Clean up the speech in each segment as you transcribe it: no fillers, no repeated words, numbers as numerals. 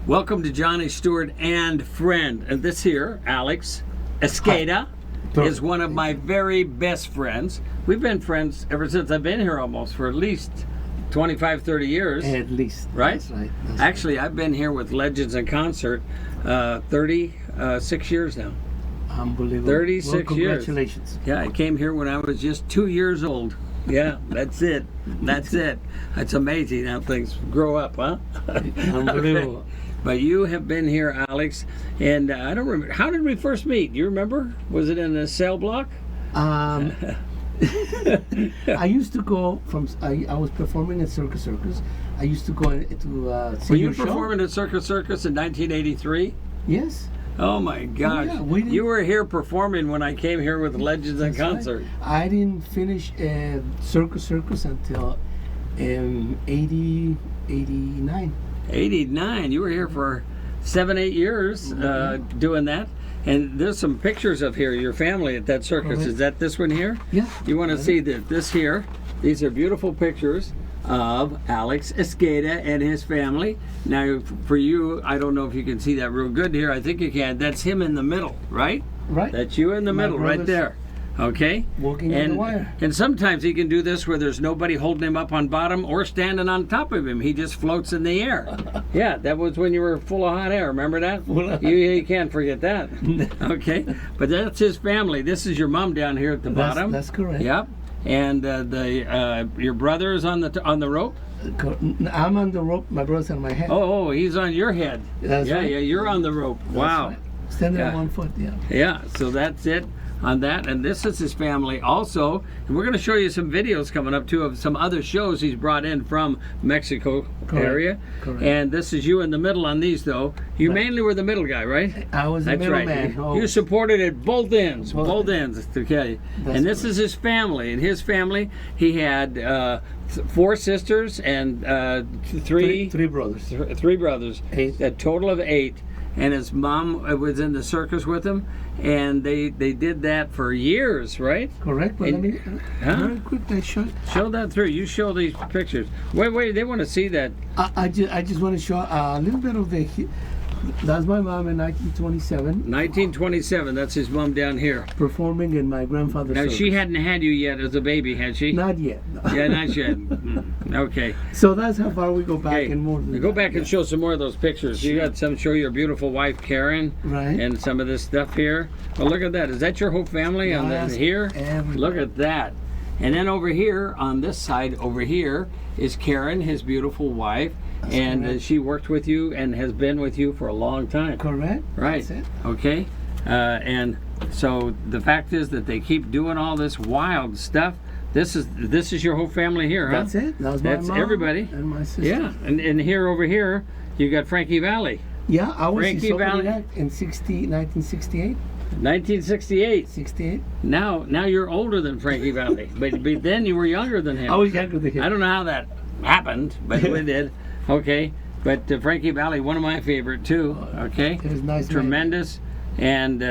Welcome to Johnny, Stuart, and friend. And this here, Alex Escada, is one of my very best friends. We've been friends ever since I've been here almost for at least 25, 30 years. At least. Right? That's right. That's Actually, I've been here with Legends in Concert 36 years now. Unbelievable. 36 well, years. Congratulations. Yeah, I came here when I was just 2 years old. Yeah, that's it. That's it. It's amazing how things grow up, huh? Unbelievable. But you have been here, Alex, and I don't remember. How did we first meet? Do you remember? Was it in a cell block? I used to go from. I was performing at Circus. I used to go to see Were you your show. performing at Circus in 1983? Yes. Oh my gosh! yeah, we did. You were here performing when I came here with Legends in That's right. Concert. I didn't finish Circus until 89. 89. You were here for 7, 8 years doing that. And there's some pictures of here, your family at that circus. Correct. Is that this one here? Yeah. You want to see this here? These are beautiful pictures of Alex Escada and his family. Now, for you, I don't know if you can see that real good here. I think you can. That's him in the middle, right? Right. That's you in the My middle, right brother's there. Okay? walking on the wire. And sometimes he can do this where there's nobody holding him up on bottom or standing on top of him. He just floats in the air. Yeah, that was when you were full of hot air. Remember that? You can't forget that. Okay? But that's his family. This is your mom down here at the bottom. That's correct. Yep. And your brother is on the rope? I'm on the rope. My brother's on my head. Oh, he's on your head. That's right. Yeah, you're on the rope. That's Wow. right. Standing Yeah. on one foot. Yeah. Yeah, so that's it on that. And this is his family also. And we're going to show you some videos coming up too of some other shows he's brought in from Mexico area. Correct. And this is you in the middle on these though. You Right. mainly were the middle guy, right? I was the That's middle right. man. You supported at both ends. Both Both ends. Okay. That's And this correct. is his family. And his family, he had 4 sisters and three brothers. three brothers. 8. A total of 8. And his mom was in the circus with him, and they did that for years, right? Correct. But And- let me very quickly show. Show that through. You show these pictures. Wait, they want to see that. I just want to show a little bit of the. That's my mom in 1927 1927, that's his mom down here. performing in my grandfather's Now, circus. she hadn't had you yet as a baby, had she? Not yet. No. Yeah, not yet. Okay. So that's how far we go back Okay. and more than Go that. back and show some more of those pictures. You got some show your beautiful wife, Karen, Right. and some of this stuff here. Well, look at that. Is that your whole family on Yes, here? everybody. Look at that. And then over here, on this side over here, is Karen, his beautiful wife. That's and correct. she worked with you and has been with you for a long time. Correct. Right. That's it. Okay. And so the fact is that they keep doing all this wild stuff. This is your whole family here, huh? That's it. That was my That's mom everybody. and my sister. Yeah. And here over here, you got Frankie Valley. Yeah, I was Frankie his opening Valley. act in 1968. 1968. 68. Now you're older than Frankie Valley, but then you were younger than him. I was younger than him. I don't know how that happened, but we did. Okay, but Frankie Valley, one of my favorite too. Okay, It was nice. tremendous. And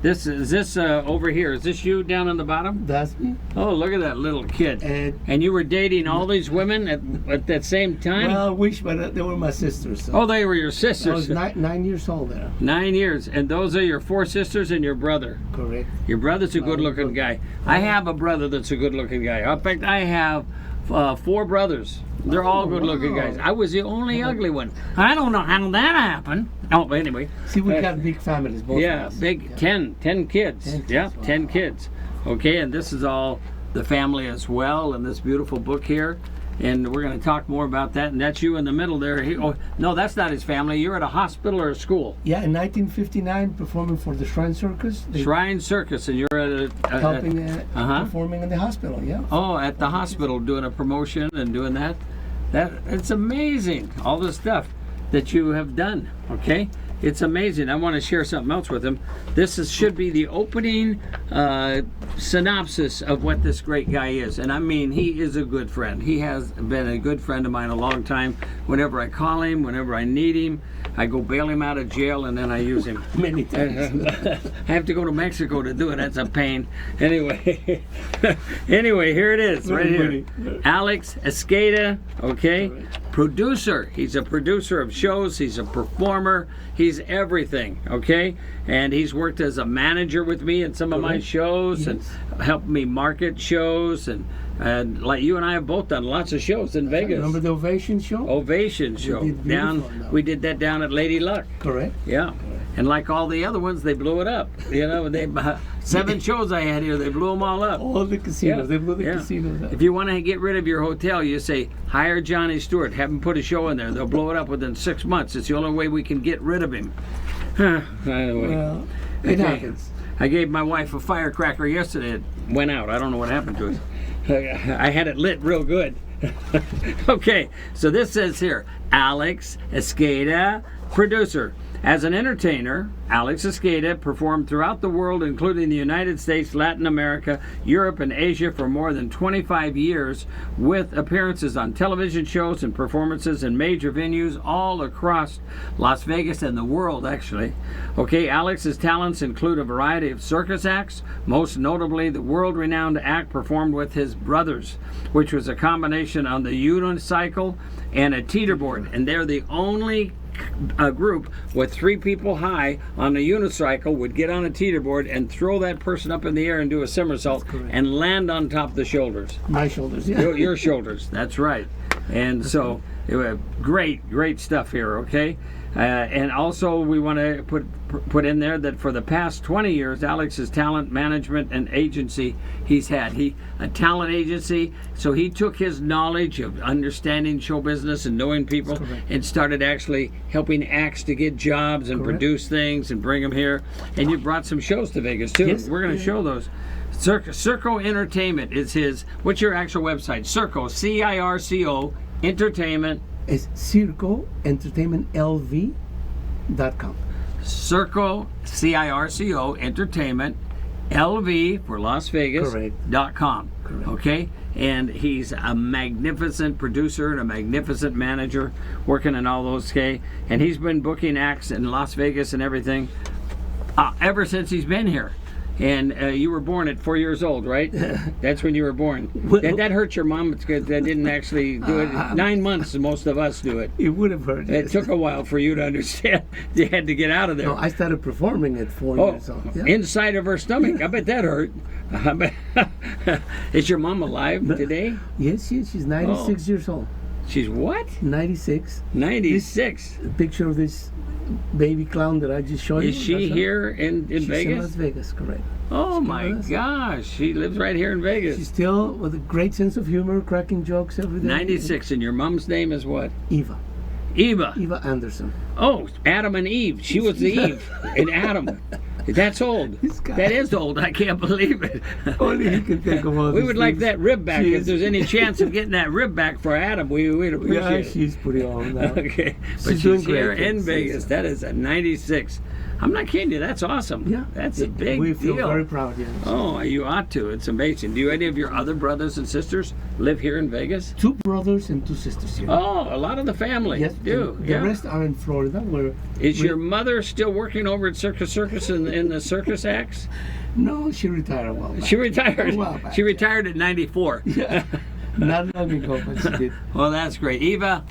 this over here. Is this you down on the bottom? That's me. Oh, look at that little kid. And And you were dating all these women at that same time? well, I wish, but they were my sisters. So. Oh, they were your I sisters. was 9 years old there. 9 years, and those are your 4 sisters and your brother. Correct. Your brother's a good-looking guy. I have a brother that's a good-looking guy. In fact, I have 4 brothers. They're all good-looking wow. guys. I was the only ugly one. I don't know how that happened. Oh, but anyway. See, we got big families, both Yeah, of us. big Yeah. 10 kids. 10 kids, Yeah, wow. 10 kids. Okay, and this is all the family as well, and this beautiful book here. And we're going to talk more about that. And that's you in the middle there. Oh, no, that's not his family. You're at a hospital or a school. Yeah, in 1959, performing for the Shrine Circus. They Shrine Circus, and you're at helping Uh-huh. performing in the hospital. Yeah. Oh, at the hospital doing a promotion and doing that. It's amazing, all the stuff that you have done, okay? It's amazing. I want to share something else with him. Should be the opening synopsis of what this great guy is. And I mean, he is a good friend. He has been a good friend of mine a long time. Whenever I call him, whenever I need him, I go bail him out of jail, and then I use him. Many times. I have to go to Mexico to do it. That's a pain. Anyway, here it is, right here. Alex Escada, okay? Producer. He's a producer of shows. He's a performer. He's everything, okay? And he's worked as a manager with me in some of my shows and helped me market shows. And like you and I have both done lots of shows in Vegas. Remember the Ovation show? Ovation show. We did that down at Lady Luck. Correct. Yeah. And like all the other ones, they blew it up. You know, 7 shows I had here, they blew them all up. All the casinos, they blew the casinos up. If you want to get rid of your hotel, you say, hire Johnny Stewart, have him put a show in there. They'll blow it up within 6 months. It's the only way we can get rid of him. Anyway. Well, it happens. I gave my wife a firecracker yesterday. It went out. I don't know what happened to it. I had it lit real good. Okay, so this says here, Alex Escada, producer. As an entertainer, Alex Escada performed throughout the world, including the United States, Latin America, Europe, and Asia for more than 25 years, with appearances on television shows and performances in major venues all across Las Vegas and the world, actually. Okay, Alex's talents include a variety of circus acts, most notably the world-renowned act performed with his brothers, which was a combination on the unicycle and a teeterboard, and they're the only group with 3 people high on a unicycle would get on a teeterboard and throw that person up in the air and do a somersault and land on top of the shoulders. My shoulders, yeah. Your shoulders, that's right. And so, great stuff here, okay? And also we want to put in there that for the past 20 years, Alex's talent management and agency he's had. A talent agency, so he took his knowledge of understanding show business and knowing people and started actually helping acts to get jobs and produce things and bring them here. And you brought some shows to Vegas too. Yes, we're going to show those. Circo Entertainment is his. What's your actual website? Circo, CIRCO Entertainment. It's CircoEntertainmentLV.com. Circo, CIRCO Entertainment, LV for Las Vegas.com. Correct. Okay? And he's a magnificent producer and a magnificent manager working in all those, okay? And he's been booking acts in Las Vegas and everything ever since he's been here. And you were born at 4 years old, right? That's when you were born. That hurt your mom because that didn't actually do it. 9 months, most of us do it. It would have hurt. It took a while for you to understand. You had to get out of there. No, I started performing at 4 years old. Yeah. Inside of her stomach. I bet that hurt. Is your mom alive today? Yes, she's 96 years old. She's what? 96. 96. This picture of this baby clown that I just showed you. Is she here in She's Vegas? in Las Vegas, correct. Oh my gosh, she lives right here in Vegas. She's still with a great sense of humor, cracking jokes every day. 96, and your mom's name is what? Eva. Eva Anderson. Oh, Adam and Eve. She was the Eve in Adam. That's old. That is old. I can't believe it. Only he can think of all We these would like things. that rib back. If there's any chance of getting that rib back for Adam, we'd appreciate it. She's pretty old now. Okay, but She's doing here great in Vegas. That is a 96. I'm not kidding you. That's awesome. Yeah, that's a big We feel deal. very proud. Yeah. Oh, you ought to. It's amazing. Do any of your other brothers and sisters live here in Vegas? 2 brothers and 2 sisters here. Oh, a lot of the family do. The rest are in Florida. Is your mother still working over at Circus in the circus acts? No, she retired a while back. She retired. A while back. She retired at 94. Yeah, not long ago, but she did. Well, that's great. Eva,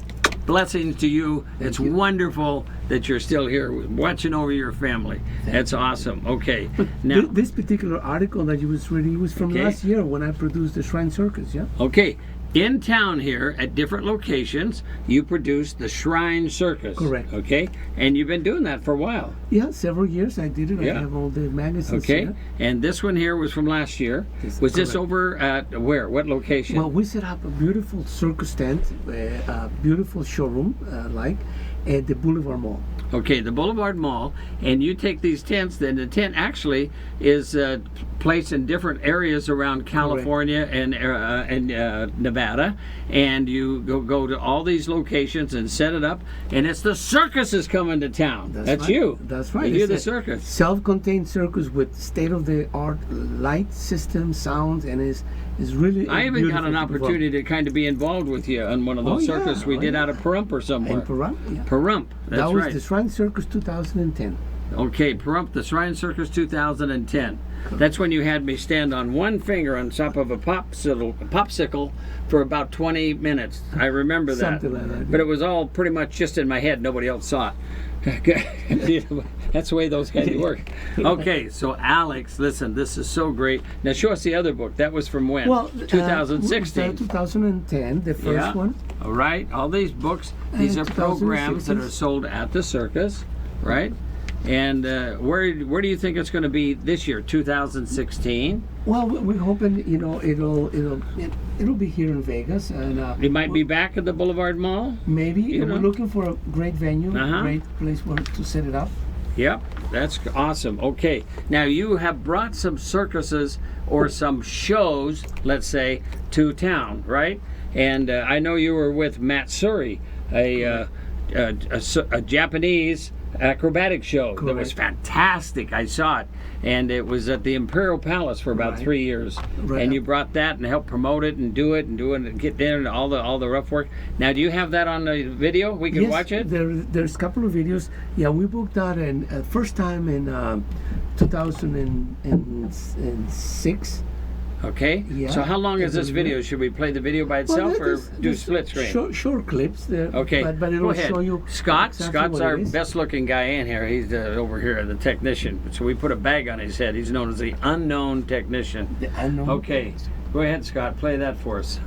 blessings to you. It's wonderful that you're still here watching over your family. That's awesome. Okay. Now, This particular article that you was reading was from last year when I produced the Shrine Circus, yeah? Okay. In town here at different locations, you produce the Shrine Circus. Correct. Okay. And you've been doing that for a while. Yeah, several years I did it. Yeah. I have all the magazines. Okay. here. And this one here was from last year. Was this over at where? What location? Well, we set up a beautiful circus tent, a beautiful showroom, at the Boulevard Mall. Okay, the Boulevard Mall, and you take these tents. Then the tent actually is placed in different areas around California and Nevada, and you go to all these locations and set it up. And it's the circus is coming to town. That's right. you. That's right. You're It's the a circus. Self-contained circus with state-of-the-art light system, sound, and is really. I even got beautiful an to perform. opportunity to kind of be involved with you on one of those Oh, yeah. circus we Oh, did yeah. out of Pahrump or somewhere. In Pahrump, yeah. Pahrump. That's That was right. the Shrine Circus 2010. Okay, Pahrump, the Shrine Circus 2010. That's when you had me stand on one finger on top of a popsicle for about 20 minutes. I remember that. Something like that, But yeah. it was all pretty much just in my head. Nobody else saw it. That's the way those guys work. Okay, so Alex, listen, this is so great. Now show us the other book. That was from when? Well, 2016. 2010, the first one. All right, all these books, these are programs that 2016. are sold at the circus, right? And where do you think it's going to be this year? 2016. Well, we're hoping it'll be here in Vegas, and It might be back at the Boulevard Mall. maybe you know. we're looking for a great venue, Uh-huh. great place to set it up. Yep, that's awesome. Okay, now you have brought some circuses or some shows, let's say, to town, right? And I know you were with Matt Suri, a Japanese acrobatic show that was fantastic. I saw it, and it was at the Imperial Palace for about Right. 3 years. Right. And you brought that and helped promote it and do it and get there and all the rough work. Now, do you have that on the video? We can Yes, watch it. There's a couple of videos. Yeah, we booked that in first time in 2006. Okay. Yeah. So how long is It this was video? Should we play the video by itself or do split screen? Short clips. Okay. But Go it'll ahead. show you Scott. exactly Scott's what our it is. best looking guy in here. He's over here, the technician. So we put a bag on his head. He's known as the unknown technician. The unknown Okay. things. Go ahead, Scott. Play that for us.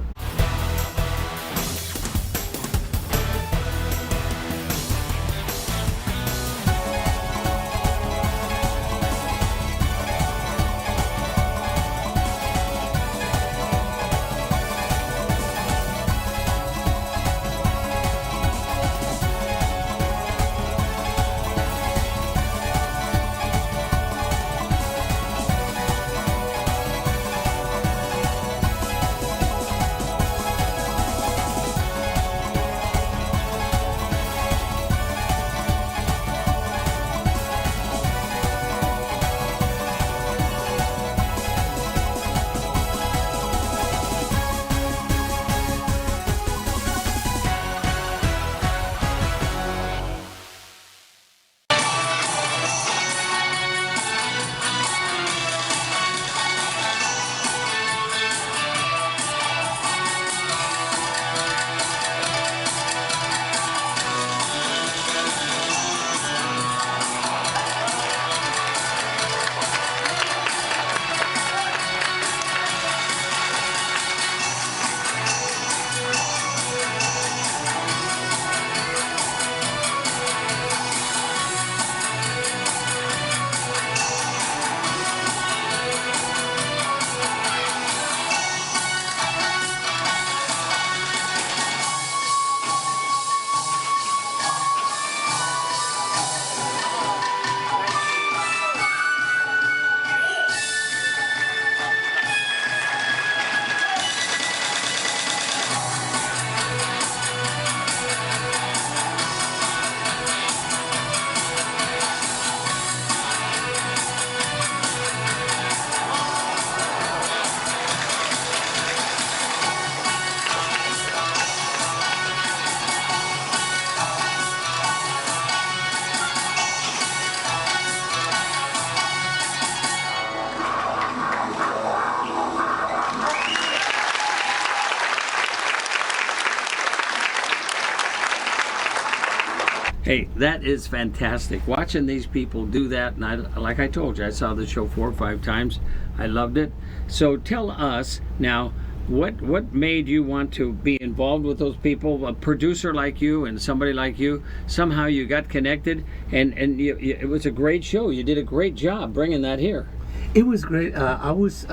Hey, that is fantastic. Watching these people do that, and like I told you, I saw the show 4 or 5 times. I loved it. So tell us now, what made you want to be involved with those people? A producer like you and somebody like you, somehow you got connected, and it was a great show. You did a great job bringing that here. It was great. I was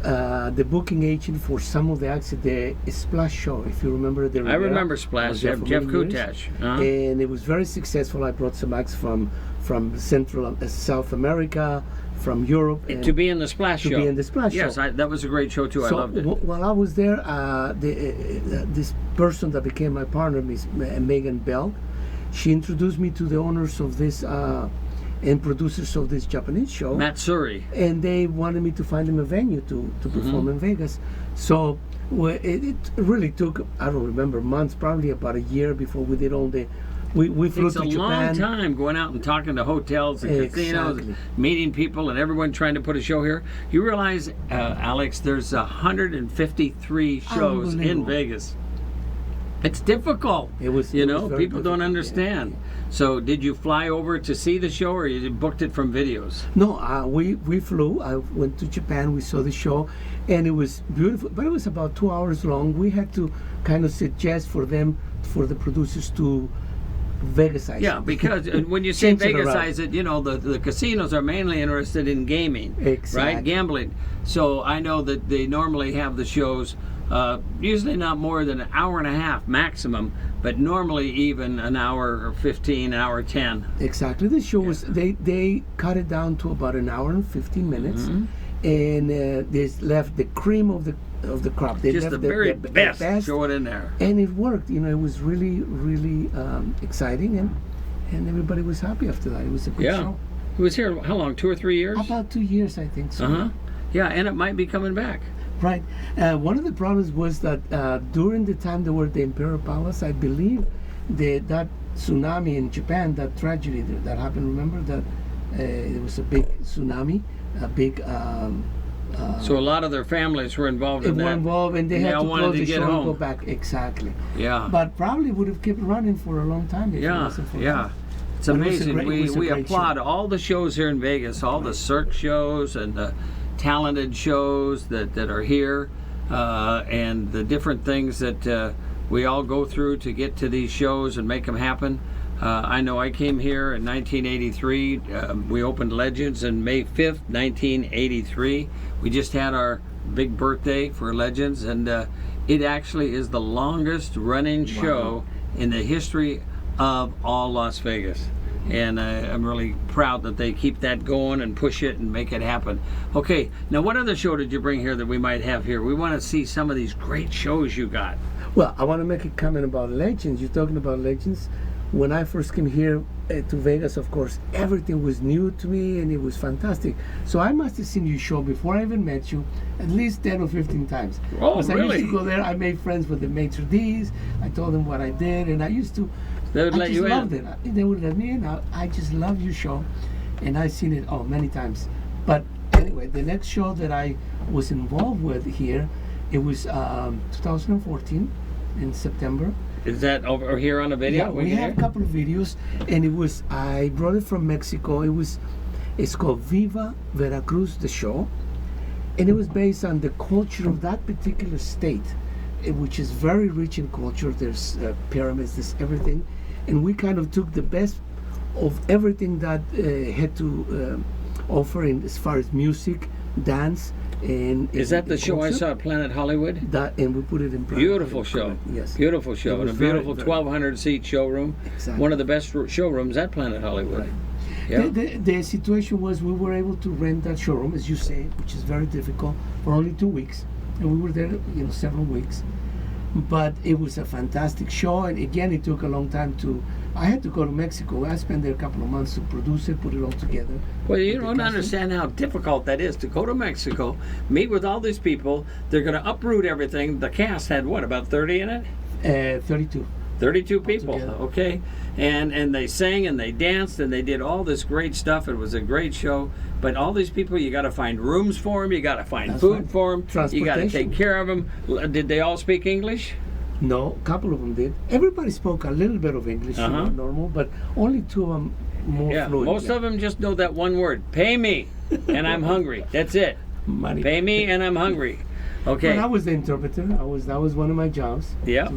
the booking agent for some of the acts at the Splash show. If you remember the I remember Splash, Jeff Kutash. And it was very successful. I brought some acts from Central South America, from Europe. To be in the Splash show. To be in the Splash show. Yes, that was a great show too. So I loved it. While I was there, this person that became my partner, Miss Megan Bell, she introduced me to the owners of this and producers of this Japanese show. Matsuri. And they wanted me to find them a venue to perform in Vegas. So it really took, I don't remember, months, probably about a year before we did all the. We flew to Japan. It's a long time going out and talking to hotels and casinos, and meeting people, and everyone trying to put a show here. You realize, Alex, there's 153 shows in Vegas. It's difficult. It was, people don't understand. Yeah. So, did you fly over to see the show, or you booked it from videos? No, we flew. I went to Japan. We saw the show, and it was beautiful. But it was about 2 hours long. We had to kind of suggest for the producers to Vegasize. Yeah, because when you say Vegasize it, the casinos are mainly interested in gaming, right? Gambling. So I know that they normally have the shows usually not more than an hour and a half maximum, but normally even an hour or 15, an hour 10. Exactly. The show was, they cut it down to about an hour and 15 minutes, and they left the cream of the crop. They just left the very best. Show it in there. And it worked. It was really, really exciting, and everybody was happy after that. It was a good show. He was here how long? 2 or 3 years? About 2 years, I think so. Yeah, and it might be coming back. Right. One of the problems was that during the time they were at the Imperial Palace, I believe that tsunami in Japan, that tragedy that happened, remember that it was a big tsunami, a big... so a lot of their families were involved in that. Were involved, and they had to close the show and go back. Exactly. Yeah. But probably would have kept running for a long time. If it wasn't for that. It's amazing. We applaud all the shows here in Vegas, all the Cirque shows and the talented shows that are here, and the different things that we all go through to get to these shows and make them happen. I know I came here in 1983. We opened Legends on May 5th, 1983. We just had our big birthday for Legends, and it actually is the longest running show in the history of all Las Vegas. And I'm really proud that they keep that going and push it and make it happen. Okay, now what other show did you bring here that we might have here? We want to see some of these great shows you got. Well, I want to make a comment about Legends. You're talking about Legends. When I first came here to Vegas, of course, everything was new to me and it was fantastic. So I must have seen your show before I even met you at least 10 or 15 times. Oh, really? I used to go there. I made friends with the maitre d's. I told them what I did, and I used to... They would let you in. They would let me in. I just love your show, and I've seen it many times. But anyway, the next show that I was involved with here, it was 2014 in September. Is that over here on a video? Yeah, we have a couple of videos, and I brought it from Mexico. It's called Viva Veracruz, the show, and it was based on the culture of that particular state, which is very rich in culture. There's pyramids, there's everything. And we kind of took the best of everything that had to offer as far as music, dance, and... Is that the show I saw at Planet Hollywood? And we put it in... Beautiful show. Yes. Beautiful show. And a beautiful 1,200-seat showroom. Exactly. One of the best showrooms at Planet Hollywood. Right. Yeah. The situation was we were able to rent that showroom, as you say, which is very difficult, for only 2 weeks. And we were there, several weeks. But it was a fantastic show, and again, it took a long time I had to go to Mexico. I spent there a couple of months to produce it, put it all together. Well, you don't understand how difficult that is to go to Mexico, meet with all these people. They're going to uproot everything. The cast had what, about 30 in it? 32. 32 people, altogether. Okay. And they sang and they danced and they did all this great stuff. It was a great show. But all these people, you got to find rooms for them. You got to find food for them. You got to take care of them. Did they all speak English? No, a couple of them did. Everybody spoke a little bit of English, normal, but only 2 of them more fluent. Most of them just know that one word, pay me, and I'm hungry. That's it. Money. Pay me and I'm hungry. Okay. But I was the interpreter. That was one of my jobs. Yep.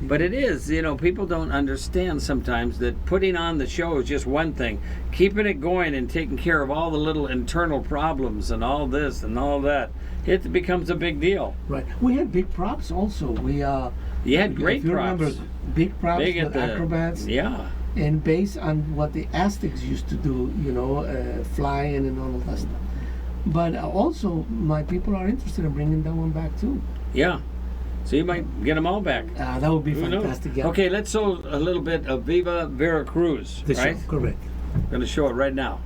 But it is, people don't understand sometimes that putting on the show is just one thing. Keeping it going and taking care of all the little internal problems and all this and all that, it becomes a big deal. Right. We had big props also. You had great if you props. Remember, big props Big with acrobats. Yeah. And based on what the Aztecs used to do, flying and all of that stuff. But also, my people are interested in bringing that one back too. Yeah. So you might get them all back. That would be fantastic. Yeah. Okay, let's show a little bit of Viva Veracruz, The right? show, correct. I'm going to show it right now.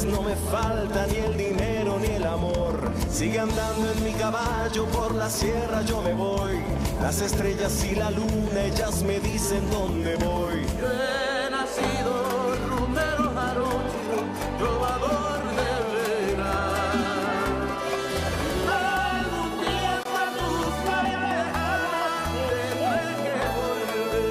No me falta ni el dinero ni el amor. Sigue andando en mi caballo por la sierra, yo me voy. Las estrellas y la luna, ellas me dicen dónde voy. Yo he nacido rumero jarocho, trovador de veras. Algún día a tus playas tendré que volver.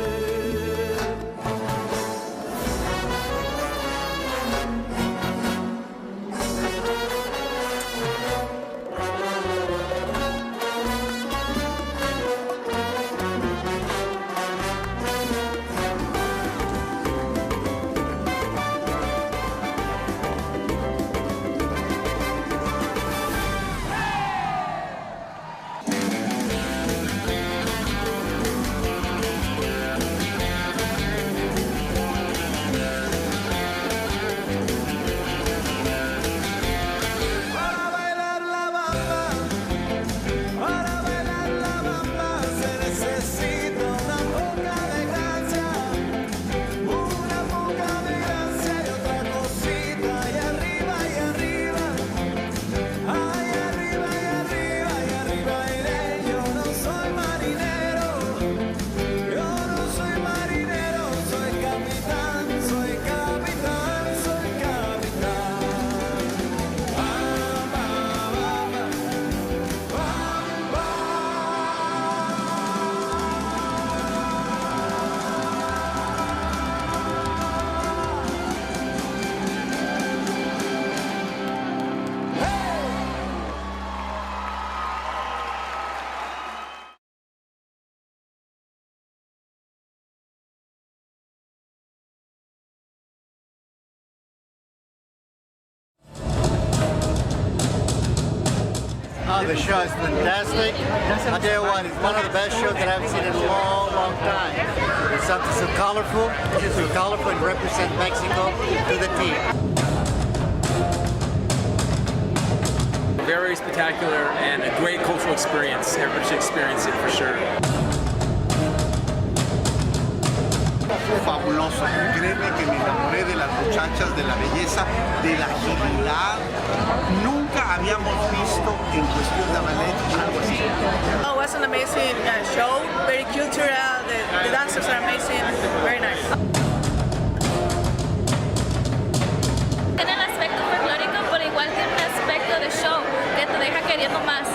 The show is fantastic. I'll tell you what, it's one of the best shows that I've seen in a long, long time. It's something so colorful and represent Mexico to the T. Very spectacular and a great cultural experience. Everybody should experience it for sure. Fabuloso, créeme que me enamoré de las muchachas, de la belleza, de la agilidad. Nunca habíamos visto en cuestión de ballet algo así. Oh, it was an amazing show, very cultural, the dancers are amazing, very nice. Tiene el aspecto folclórico, pero igual tiene un aspecto de show que te deja queriendo más.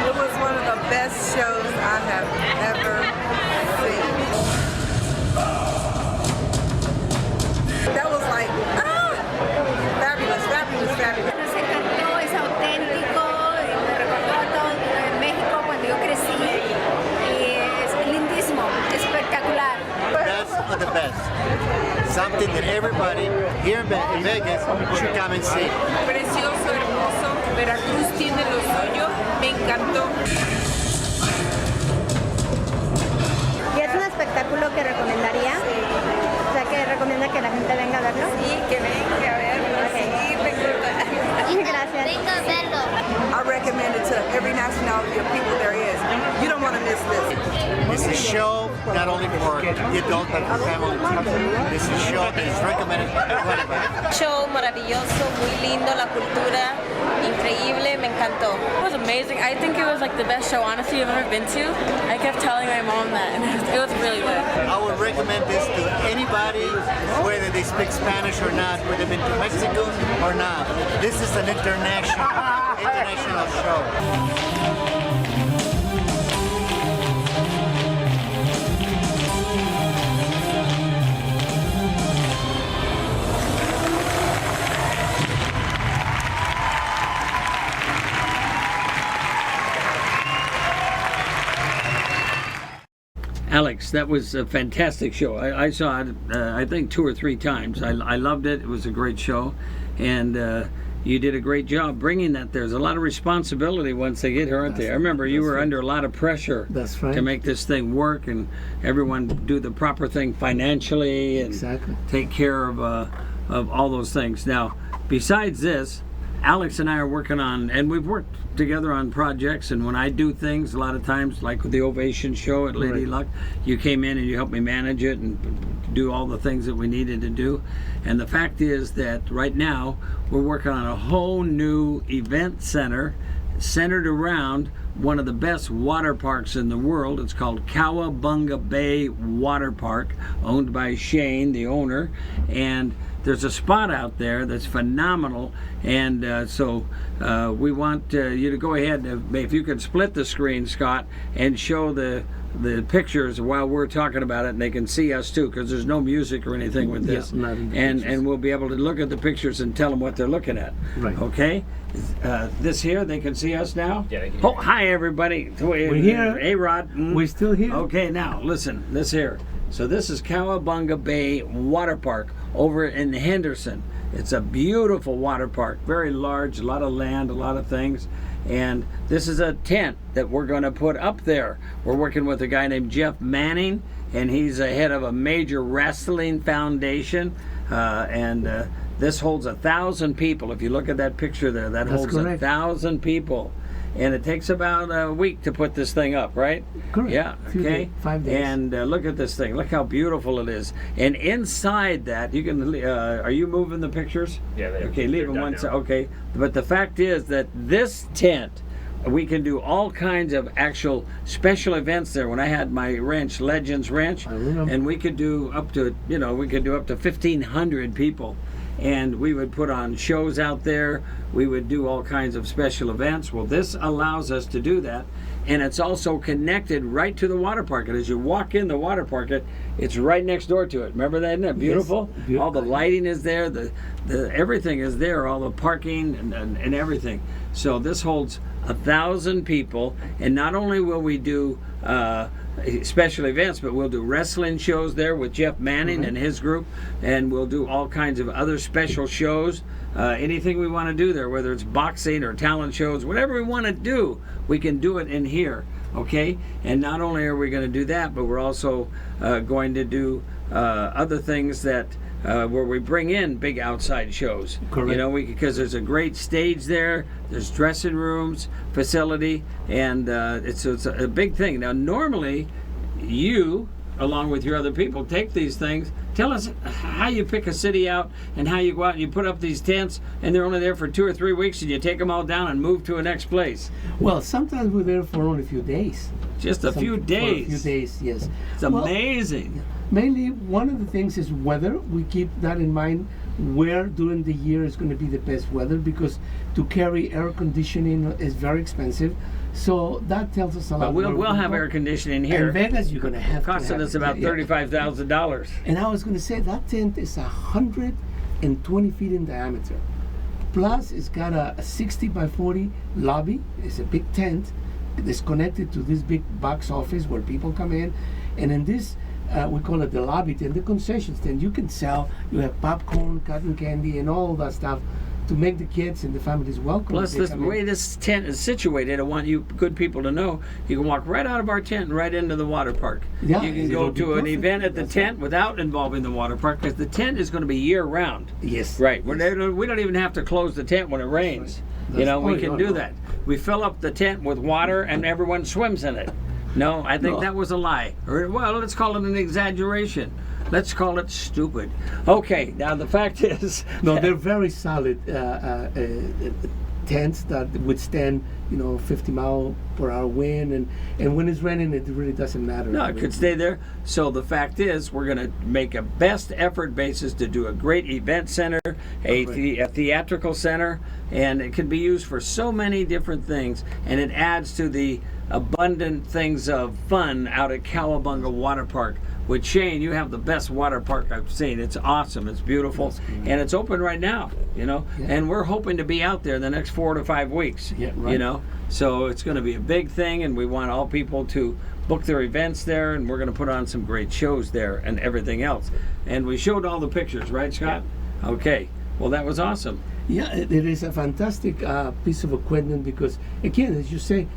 It was one of the best shows I have ever seen. That was like, fabulous, fabulous, fabulous. Nos encantó, es auténtico, y me recordó a todo en México cuando yo crecí. Y es lindísimo, espectacular. Best of the best. Something that everybody here in Vegas should come and see. Precioso, hermoso. Veracruz tiene lo suyo, me encantó. ¿Y es un espectáculo que recomendaría? O sea, que recomienda que la gente venga a verlo. Sí, que venga a verlo. Sí, me encanta. Gracias. Venga a verlo. I recommend it to every nationality of people there is. You don't want to miss this. It's a show not only for the adult but for family too. It's a show that is recommended for everybody. Show maravilloso, muy lindo, la cultura increíble, me encantó. It was amazing. I think it was like the best show, honestly, I've ever been to. I kept telling my mom that, and it was really good. I would recommend this to anybody, whether they speak Spanish or not, whether they've been to Mexico or not. This is an international show. Alex, that was a fantastic show. I saw it, I think 2 or 3 times. I loved it. It was a great show. And you did a great job bringing that. There's a lot of responsibility once they get here, aren't they? I remember you were under a lot of pressure to make this thing work and everyone do the proper thing financially and take care of all those things. Now, besides this, Alex and I are working on, and we've worked together on projects, and when I do things, a lot of times, like with the Ovation show at Lady Luck, you came in and you helped me manage it and do all the things that we needed to do. And the fact is that right now, we're working on a whole new event center centered around one of the best water parks in the world. It's called Cowabunga Bay Water Park, owned by Shane, the owner, and there's a spot out there that's phenomenal, and so we want you to go ahead, if you could split the screen, Scott, and show the pictures while we're talking about it, and they can see us too, because there's no music or anything with this, and we'll be able to look at the pictures and tell them what they're looking at. Okay? This here, they can see us now? Yeah, oh, hi everybody. We're here. Hey Rod. We're still here. Okay, now listen, this here. So this is Cowabunga Bay Water Park over in Henderson. It's a beautiful water park, very large, a lot of land, a lot of things. And this is a tent that we're going to put up there. We're working with a guy named Jeff Manning, and he's the head of a major wrestling foundation. This holds 1,000 people. If you look at that picture there, that holds 1,000 people. And it takes about a week to put this thing up, right? Correct. Yeah, okay. 5 days. And look at this thing. Look how beautiful it is. And inside that, you can, are you moving the pictures? Yeah, they are. Okay, leave them one side. Okay. But the fact is that this tent, we can do all kinds of actual special events there. When I had my ranch, Legends Ranch, and we could do up to, we could do up to 1,500 people. And we would put on shows out there. We would do all kinds of special events. Well, this allows us to do that. And it's also connected right to the water park. And as you walk in the water park, it's right next door to it. Remember that? Isn't that beautiful? Yes. All the lighting is there. The everything is there. All the parking and everything. So this holds 1,000 people. And not only will we do special events, but we'll do wrestling shows there with Jeff Manning and his group, and we'll do all kinds of other special shows. Anything we want to do there, whether it's boxing or talent shows, whatever we want to do, we can do it in here. Okay? And not only are we going to do that, but we're also going to do other things that where we bring in big outside shows. Correct. Because there's a great stage there, there's dressing rooms, facility, and it's a big thing. Now, normally, you, along with your other people, take these things. Tell us how you pick a city out and how you go out and you put up these tents, and they're only there for 2 or 3 weeks, and you take them all down and move to a next place. Well, sometimes we're there for only a few days. Just a few days? For a few days, yes. It's amazing. Mainly, one of the things is weather. We keep that in mind, where during the year is going to be the best weather, because to carry air conditioning is very expensive. So that tells us a lot. But we'll have air conditioning here. In Vegas, you're going to have costing us about $35,000. And I was going to say that tent is 120 feet in diameter. Plus, it's got a 60 by 40 lobby. It's a big tent. It's connected to this big box office where people come in, and in this. We call it the lobby tent, the concessions tent. You can sell, you have popcorn, cotton candy, and all that stuff to make the kids and the families welcome. Plus, the way this tent is situated, I want you good people to know, you can walk right out of our tent and right into the water park. Yeah, you can it'll go be to an perfect. event at the That's tent without involving the water park, because the tent is going to be year-round. Yes. Right. We don't even have to close the tent when it rains. You know, we can do that. We fill up the tent with water and everyone swims in it. No, I think that was a lie. Or, well, let's call it an exaggeration. Let's call it stupid. Okay, now the fact is... No, they're very solid tents that withstand, 50-mile-per-hour wind, and when it's raining, it really doesn't matter. No, it could stay there. So the fact is, we're going to make a best effort basis to do a great event center, a theatrical center, and it can be used for so many different things, and it adds to the abundant things of fun out at Cowabunga Water Park. With Shane, you have the best water park I've seen. It's awesome. It's beautiful. And it's open right now, And we're hoping to be out there the next 4 to 5 weeks, So it's going to be a big thing, and we want all people to book their events there, and we're going to put on some great shows there and everything else. And we showed all the pictures, right, Scott? Yeah. Okay. Well, that was awesome. Yeah, it is a fantastic piece of equipment because, again, as you say,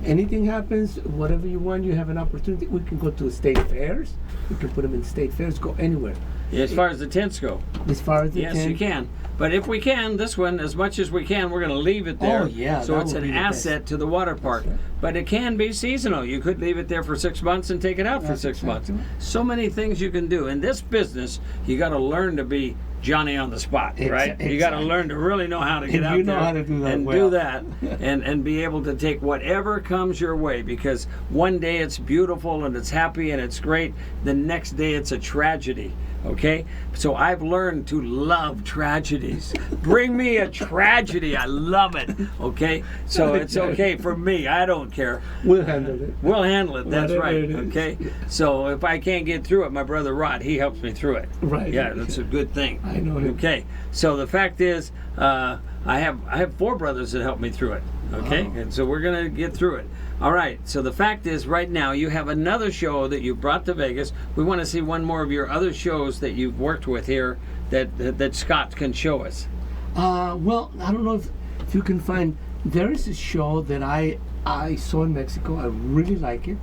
anything happens, whatever you want, you have an opportunity. We can go to state fairs. We can put them in state fairs, go anywhere. As far as the tents go. As far as the tent. Yes, you can. But if we can, this one, as much as we can, we're going to leave it there. Oh, yeah. So it's an asset to the water park. Right. But it can be seasonal. You could leave it there for 6 months and take it out for 6 months. So many things you can do. In this business, you got to learn to be Johnny on the spot, right? Exactly. You got to learn to really know how to get out there how to do that and do that and be able to take whatever comes your way, because one day it's beautiful and it's happy and it's great. The next day it's a tragedy. Okay, so I've learned to love tragedies. Bring me a tragedy, I love it. Okay, so it's okay for me. I don't care. We'll handle it. We'll handle it. That's right. Okay, so if I can't get through it, my brother Rod, he helps me through it. Right. Yeah, that's a good thing. I know him. Okay, so the fact is, I have 4 brothers that help me through it. Okay, and so we're gonna get through it. All right, so the fact is, right now you have another show that you brought to Vegas. We want to see one more of your other shows that you've worked with here that Scott can show us. Well, I don't know if you can find. There is a show that I saw in Mexico. I really like it.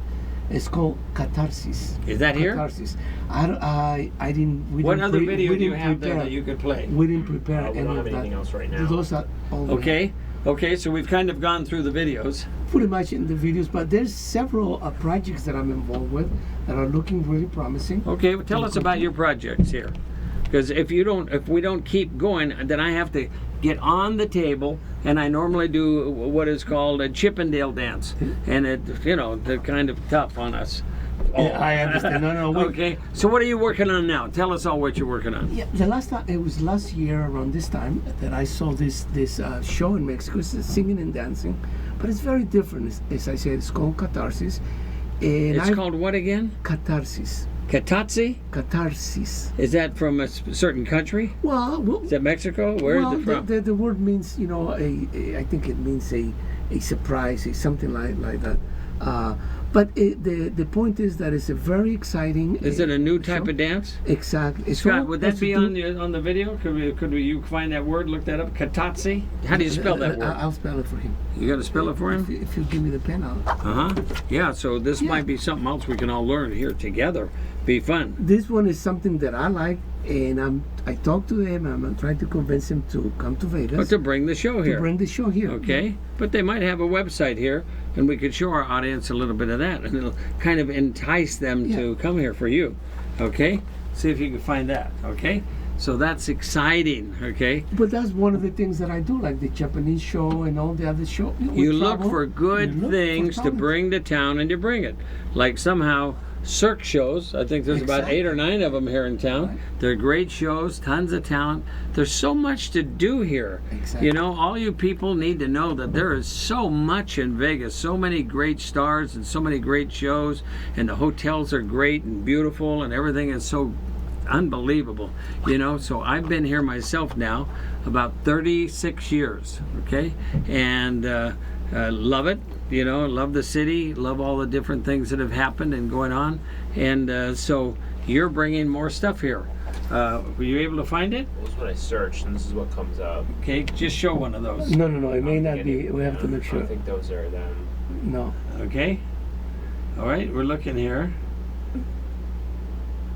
It's called Catharsis. Is that here? Catharsis. I didn't. What other video do you have there that you could play? We didn't prepare any we don't have of anything that. else right now. Those are all Okay. Okay, so we've kind of gone through the videos. Pretty much in the videos, but there's several projects that I'm involved with that are looking really promising. Okay, well, tell us about your projects here, because if we don't keep going, then I have to get on the table, and I normally do what is called a Chippendale dance, and they're kind of tough on us. Yeah, I understand. No. Okay, so what are you working on now? Tell us all what you're working on. Yeah, the last time, it was last year around this time that I saw this show in Mexico. It's singing and dancing, but it's very different. As I said, it's called Catharsis. And it's called what again? Catharsis. Catharsis. Is that from a certain country? Well, is that Mexico? Where is it from? The word means, I think it means a surprise, something like that. But the point is that it's a very exciting. Is it a new type of dance? Exactly. Scott, would that be on the video? Could you find that word? Look that up. Katatsi. How do you spell that word? I'll spell it for him. You got to spell it for him? If you give me the pen, I'll. Yeah. So this might be something else we can all learn here together. Be fun. This one is something that I like, and I talked to them. I'm trying to convince them to come to Vegas. But to bring the show here. Okay. Yeah. But they might have a website here, and we could show our audience a little bit of that, and it'll kind of entice them to come here for you. Okay. See if you can find that. Okay. So that's exciting, okay? But that's one of the things that I do, like the Japanese show and all the other shows. You look for good things to bring to town, and you bring it. Like somehow Cirque shows. I think there's about 8 or 9 of them here in town. Right. They're great shows, tons of talent. There's so much to do here. Exactly. All you people need to know that there is so much in Vegas, so many great stars and so many great shows, and the hotels are great and beautiful, and everything is so unbelievable. So I've been here myself now about 36 years, okay? And love it. Love the city, love all the different things that have happened and going on. And so you're bringing more stuff here. Were you able to find it? This is what I searched, and this is what comes up. Okay, just show one of those. No, it may not be. We have to make I sure. don't think those are them. No, Okay. All right, we're looking here.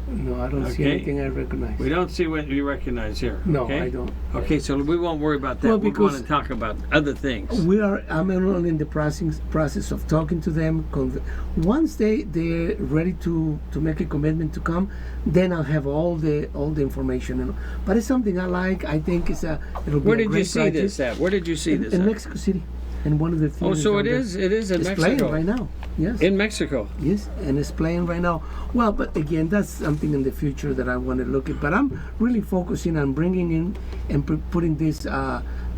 no, I don't see Okay. anything I recognize. We don't see what you recognize here. No, okay? I don't. Okay, so we won't worry about that. Well, we want because- to talk about other things. I'm in the process of talking to them. Once they're ready to make a commitment to come, then I'll have all the information. But it's something I like. I think it'll be Where a did you great see project. this at? Where did you see this In at? Mexico City, in one of the Oh, theaters. so down it there. is. It is in It's Mexico. playing right now. Yes. In Mexico. Yes, and it's playing right now. Well, but again, that's something in the future that I want to look at. But I'm really focusing on bringing in and putting this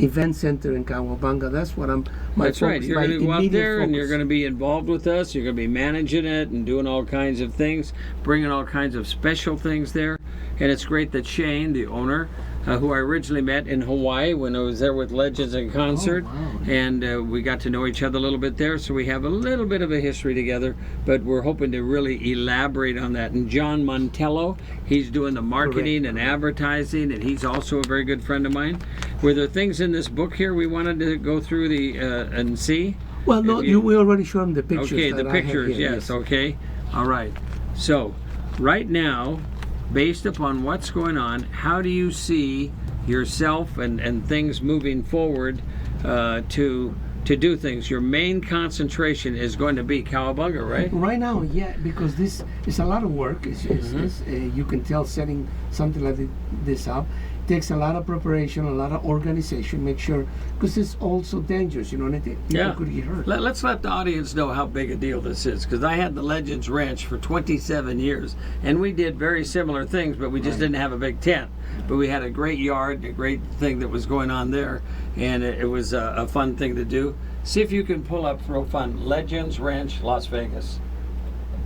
event center in Kawabanga. That's what my That's right. focus, You're my going to go out immediate there and you're focus. going to be involved with us. You're going to be managing it and doing all kinds of things, bringing all kinds of special things there. And it's great that Shane, the owner, who I originally met in Hawaii when I was there with Legends in Concert, and we got to know each other a little bit there. So we have a little bit of a history together, but we're hoping to really elaborate on that. And John Montello, he's doing the marketing and advertising, and he's also a very good friend of mine. Were there things in this book here we wanted to go through and see? Well, no, we already showed them the pictures. Okay, that the I have pictures, here, yes, okay. All right. So, right now, based upon what's going on, how do you see yourself and things moving forward to do things? Your main concentration is going to be Cowabunga, right? Right now, yeah, because this is a lot of work. You can tell setting something like this up takes a lot of preparation, a lot of organization. Make sure, because it's also dangerous. You know, people could get hurt. Let's let the audience know how big a deal this is, because I had the Legends Ranch for 27 years, and we did very similar things, but we just didn't have a big tent. But we had a great yard, a great thing that was going on there, and it was a fun thing to do. See if you can pull up real fun, Legends Ranch, Las Vegas.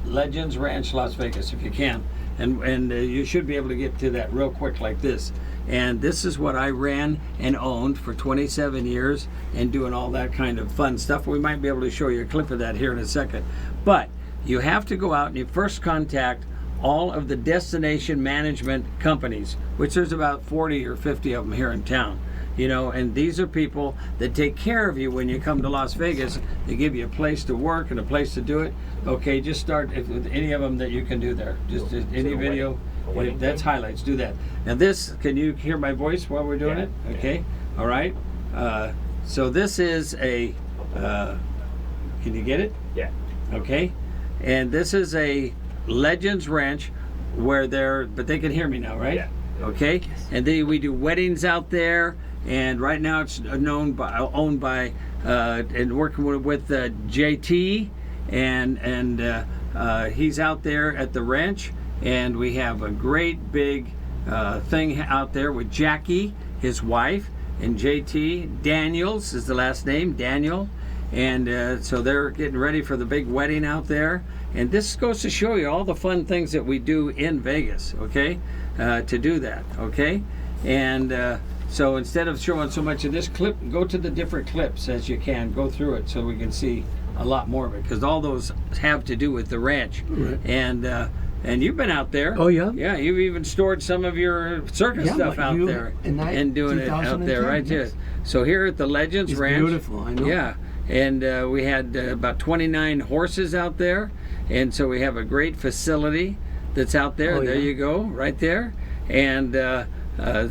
Legends Ranch, Las Vegas, if you can. And you should be able to get to that real quick like this. And this is what I ran and owned for 27 years and doing all that kind of fun stuff. We might be able to show you a clip of that here in a second. But you have to go out and you first contact all of the destination management companies, which there's about 40 or 50 of them here in town. You know, and these are people that take care of you when you come to Las Vegas. They give you a place to work and a place to do it. Okay, just start with any of them that you can do there. Just any video. That's highlights. Do that. Now this, can you hear my voice while we're doing it? Okay. All right. So this is a, can you get it? Yeah. Okay. And this is a Legends Ranch where but they can hear me now, right? Yeah. Okay. And we do weddings out there. And right now it's owned by and working with JT, and he's out there at the ranch, and we have a great big thing out there with Jackie, his wife, and JT. Daniels is the last name, Daniel, and so they're getting ready for the big wedding out there. And this goes to show you all the fun things that we do in Vegas, okay, to do that, okay, and so instead of showing so much of this clip, go to the different clips as you can. Go through it so we can see a lot more of it, because all those have to do with the ranch. Right. And you've been out there. Oh, yeah? Yeah, you've even stored some of your circus stuff out there and doing it out there, right? Yes. So here at the Legends It's Ranch. beautiful, I know. Yeah, and we had about 29 horses out there, and so we have a great facility that's out there. Oh, there yeah. you go, right there. And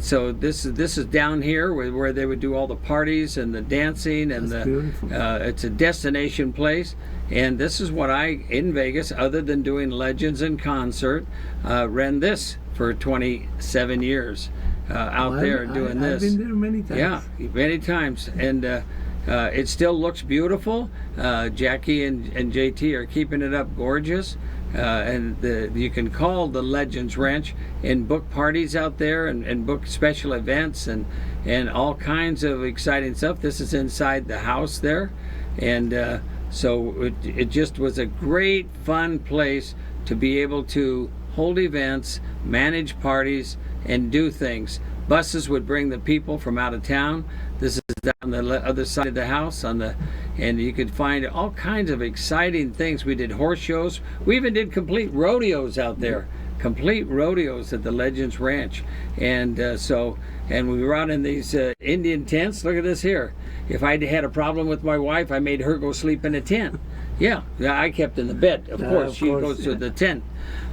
so this is down here where they would do all the parties and the dancing, and That's beautiful. it's a destination place. And this is what in Vegas, other than doing Legends in Concert, ran this for 27 years out there doing this. I've been there many times. Yeah, many times. And it still looks beautiful. Jackie and JT are keeping it up gorgeous. And you can call the Legends Ranch and book parties out there and book special events and all kinds of exciting stuff. This is inside the house there. And so it just was a great, fun place to be able to hold events, manage parties, and do things. Buses would bring the people from out of town. This is down the other side of the house and you could find all kinds of exciting things. We did horse shows. We even did complete rodeos out there. complete rodeos at the Legends Ranch. And and we were out in these Indian tents. Look at this here. If I had a problem with my wife, I made her go sleep in a tent. Yeah, I kept in the bed. Of course, she goes to the tent.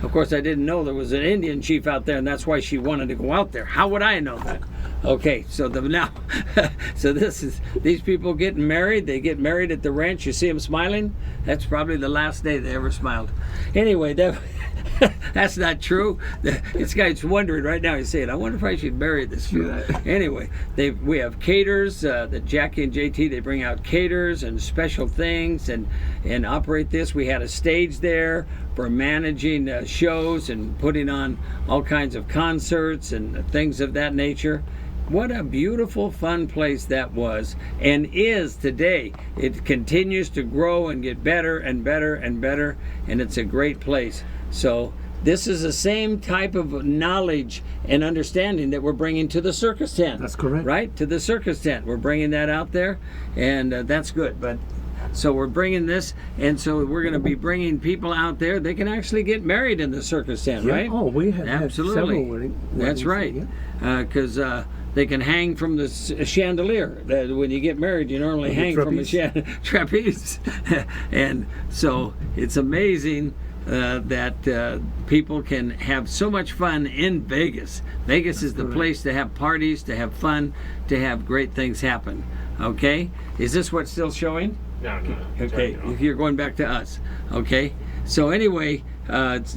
Of course, I didn't know there was an Indian chief out there, and that's why she wanted to go out there. How would I know that? Okay, so now, so these people getting married. They get married at the ranch. You see them smiling. That's probably the last day they ever smiled. Anyway, that's not true. This guy's wondering right now. He's saying, "I wonder if I should marry this girl." Anyway, we have caterers. The Jackie and JT, they bring out caterers and special things and operate this. We had a stage there for managing shows and putting on all kinds of concerts and things of that nature. What a beautiful, fun place that was and is today. It continues to grow and get better and better and better, and it's a great place. So this is the same type of knowledge and understanding that we're bringing to the circus tent. That's correct. Right? To the circus tent. We're bringing that out there, and that's good. But so we're bringing this, and so we're going to be bringing people out there. They can actually get married in the circus tent, right? Oh, we have absolutely. Had several That's right. Because they can hang from the chandelier. When you get married, you normally hang from a trapeze. And so it's amazing that people can have so much fun in Vegas. Vegas is the place to have parties, to have fun, to have great things happen. Okay? Is this what's still showing? No. Okay, you're going back to us. Okay? So anyway,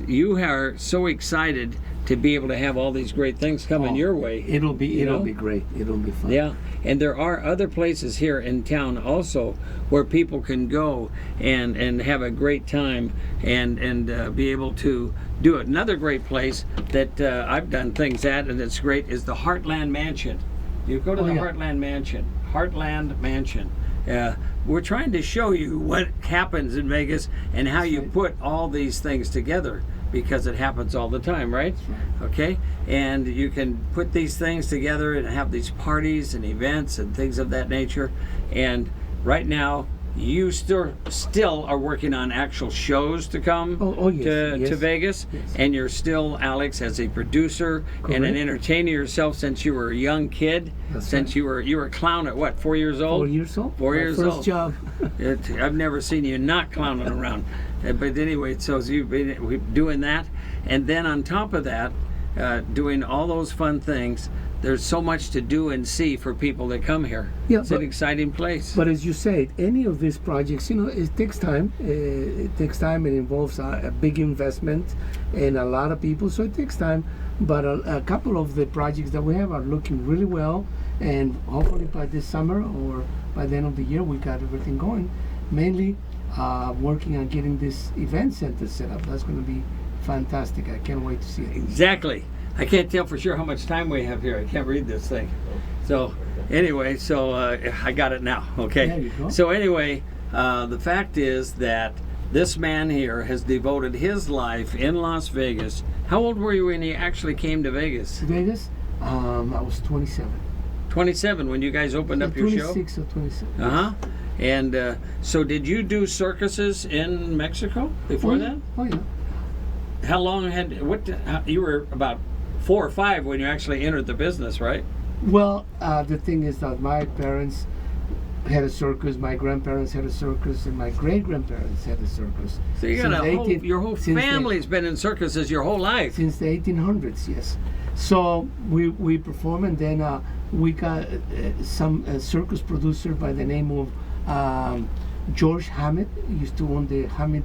you are so excited to be able to have all these great things coming your way. It'll be great. It'll be fun. Yeah, and there are other places here in town also where people can go and have a great time and be able to do it. Another great place that I've done things at and it's great is the Heartland Mansion. You go to the Heartland Mansion. Heartland Mansion. We're trying to show you what happens in Vegas and how you put all these things together, because it happens all the time, right? Okay, and you can put these things together and have these parties and events and things of that nature. And right now you still are working on actual shows to come to Vegas, and you're still, Alex, as a producer and an entertainer yourself since you were a young kid. Since you were a clown at what, 4 years old? 4 years old. 4 years old. First job. I've never seen you not clowning around. But anyway, so you've been doing that, and then on top of that, doing all those fun things. There's so much to do and see for people that come here. Yeah, it's an exciting place. But as you said, any of these projects, it takes time. It takes time. It involves a big investment and a lot of people, so it takes time. But a couple of the projects that we have are looking really well, and hopefully by this summer or by the end of the year, we got everything going. Mainly working on getting this event center set up. That's going to be fantastic. I can't wait to see it. Exactly. I can't tell for sure how much time we have here. I can't read this thing. So anyway, I got it now. Okay. There you go. So anyway, the fact is that this man here has devoted his life in Las Vegas. How old were you when you actually came to Vegas? Vegas? I was 27. 27 when you guys opened up your show? 26 or 27. Uh-huh. And so did you do circuses in Mexico before that? Oh, yeah. How long you were about 4 or 5 when you actually entered the business, right? Well, the thing is that my parents had a circus, my grandparents had a circus, and my great-grandparents had a circus. So you got your whole family's been in circuses your whole life. Since the 1800s, yes. So we perform, and then we got some circus producer by the name of George Hammett. He used to own the Hammett,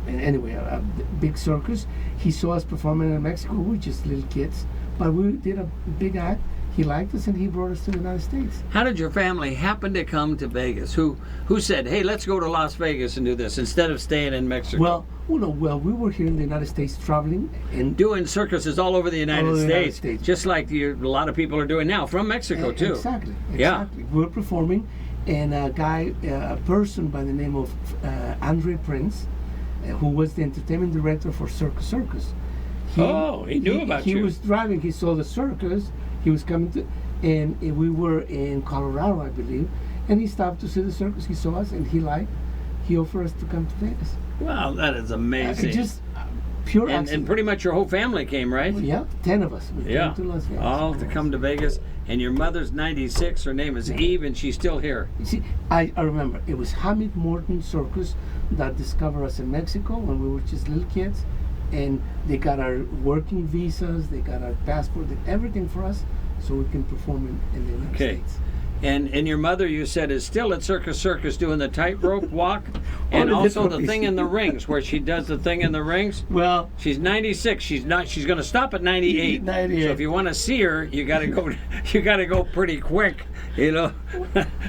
anyway, a big circus. He saw us performing in Mexico. We were just little kids, but we did a big act. He liked us, and he brought us to the United States. How did your family happen to come to Vegas? Who said, "Hey, let's go to Las Vegas and do this instead of staying in Mexico"? Well, we were here in the United States traveling and doing circuses all over the United States, just like a lot of people are doing now from Mexico too. Exactly. Yeah. We're performing, and a person by the name of Andre Prince, who was the entertainment director for Circus Circus. He knew about you. He was driving. He saw the circus. He was coming to, and we were in Colorado, I believe, and he stopped to see the circus. He saw us, and he he offered us to come to Vegas. Wow, that is amazing. Just pure and accident. pretty much your whole family came, right? Yeah, 10 of us. We Yeah, came to Las Vegas. all to come to Vegas. And your mother's 96. Her name is Eve, and she's still here. You see, I remember it was Hamid Morton Circus that discovered us in Mexico when we were just little kids, and they got our working visas, they got our passport, they did everything for us, so we can perform in the United States. And your mother, you said, is still at Circus Circus doing the tightrope walk, and the also the different thing in the rings, where she does the thing in the rings. Well, she's 96. She's going to stop at 98. 98. So if you want to see her, you got to go. You got to go pretty quick, you know.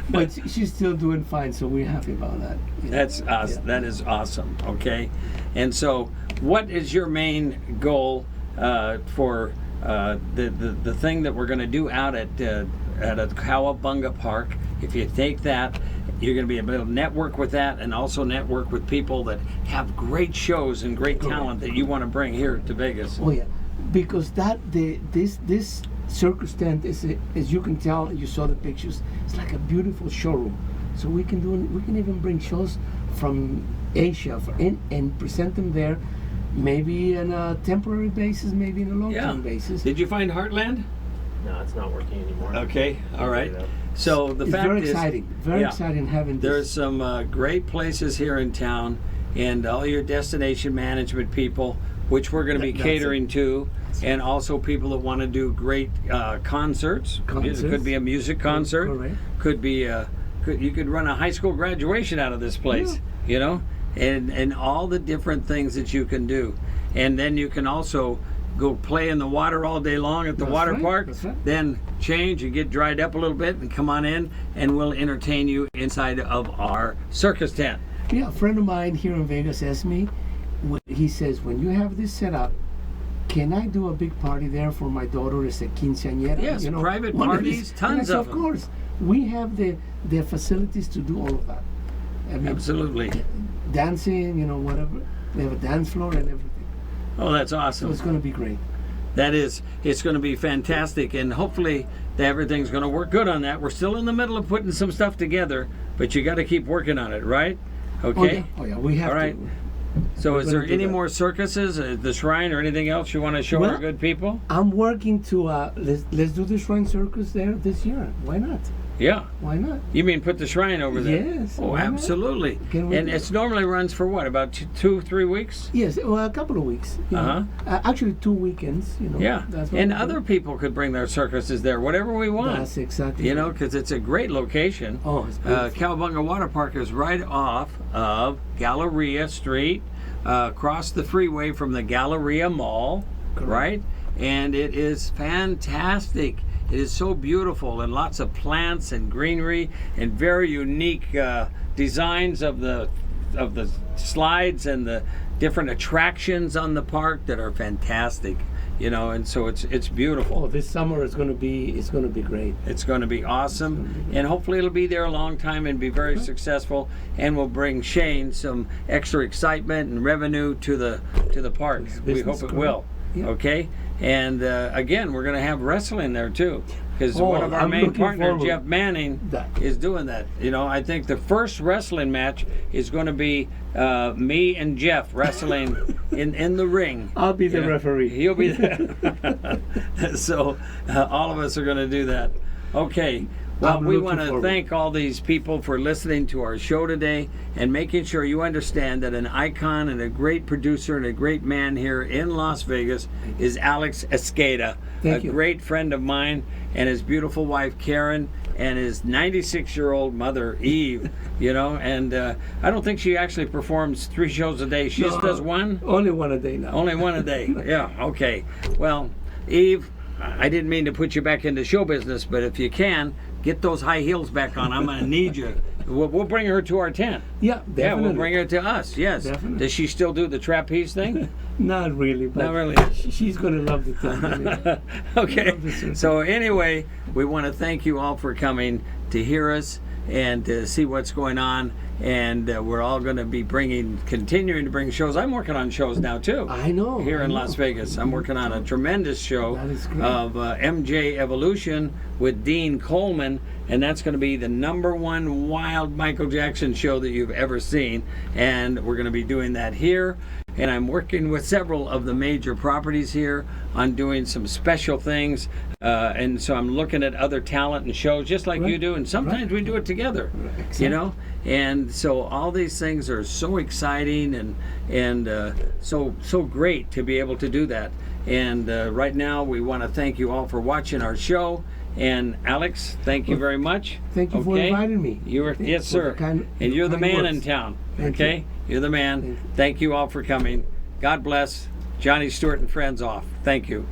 But she's still doing fine, so we're happy about that. That's awesome. Yeah. That is awesome. Okay, and so what is your main goal for the thing that we're going to do out at a Cowabunga Park? If you take that, you're going to be able to network with that, and also network with people that have great shows and great talent that you want to bring here to Vegas. Oh yeah, because this circus tent is, as you can tell, you saw the pictures. It's like a beautiful showroom. So we can even bring shows from Asia and present them there. Maybe on a temporary basis, maybe on a long-term basis. Did you find Heartland? No, it's not working anymore. Okay, all right. So the fact very is, exciting. Very exciting having this. There's some great places here in town, and all your destination management people, which we're going to be catering to, and also people that want to do great concerts. It could be a music concert. Correct. Could be you could run a high school graduation out of this place. You know, and all the different things that you can do, and then you can also go play in the water all day long at the water park, then change and get dried up a little bit and come on in, and we'll entertain you inside of our circus tent. Yeah, a friend of mine here in Vegas asked me, he says, when you have this set up, can I do a big party there for my daughter as a quinceañera? Yes, private parties, tons of them. Of course, we have the facilities to do all of that. I mean, absolutely. Dancing, whatever. We have a dance floor and everything. Oh, that's awesome. So it's going to be great. It's going to be fantastic, and hopefully everything's going to work good on that. We're still in the middle of putting some stuff together, but you got to keep working on it, right? Okay? Oh, yeah. We have to. So is there any more circuses, the Shrine, or anything else you want to show our good people? I'm working to, let's do the Shrine Circus there this year. Why not? Yeah. Why not? You mean put the Shrine over there? Yes. Oh, absolutely. And it normally runs for what, about 2-3 weeks? Yes, well, a couple of weeks. Actually, 2 weekends. Yeah. And other people could bring their circuses there, whatever we want. That's exactly. Because it's a great location. Oh, it's beautiful. Cowabunga Water Park is right off of Galleria Street, across the freeway from the Galleria Mall, right? And it is fantastic. It is so beautiful, and lots of plants and greenery and very unique designs of the slides and the different attractions on the park that are fantastic. And so it's beautiful. Oh, this summer it's going to be great. It's going to be awesome, and hopefully it'll be there a long time and be very successful, and will bring Shane some extra excitement and revenue to the park. We hope it will. Yeah. Okay. And again, we're going to have wrestling there too, because one of our main partners, Jeff Manning, is doing that. I think the first wrestling match is going to be me and Jeff wrestling in the ring. I'll be the referee. He'll be there. So all of us are going to do that. Okay. Well, we want to thank all these people for listening to our show today and making sure you understand that an icon and a great producer and a great man here in Las Vegas is Alex Escada, great friend of mine, and his beautiful wife Karen, and his 96-year-old mother Eve. And I don't think she actually performs 3 shows a day. She just does one? Only one a day now. Only one a day. Yeah, okay. Well, Eve, I didn't mean to put you back into show business, but if you can, get those high heels back on. I'm going to need you. We'll bring her to our tent. Yeah, definitely. Yeah, we'll bring her to us. Yes. Definitely. Does she still do the trapeze thing? Not really. But not really. She's going to love the tent. Okay. So anyway, we want to thank you all for coming to hear us and to see what's going on. And we're all going to be continuing to bring shows. I'm working on shows now too. I know. Here in Las Vegas, I'm working on a tremendous show of MJ Evolution with Dean Coleman, and that's going to be the #1 wild Michael Jackson show that you've ever seen. And we're going to be doing that here. And I'm working with several of the major properties here on doing some special things. And so I'm looking at other talent and shows just like you do. And sometimes we do it together, you know? And so all these things are so exciting and so great to be able to do that. And right now we want to thank you all for watching our show. And Alex, thank you very much. Thank you for inviting me. Yes, sir. And you're the man in town. Okay? You're the man. Thank you all for coming. God bless. Johnny Stuart and friends off. Thank you.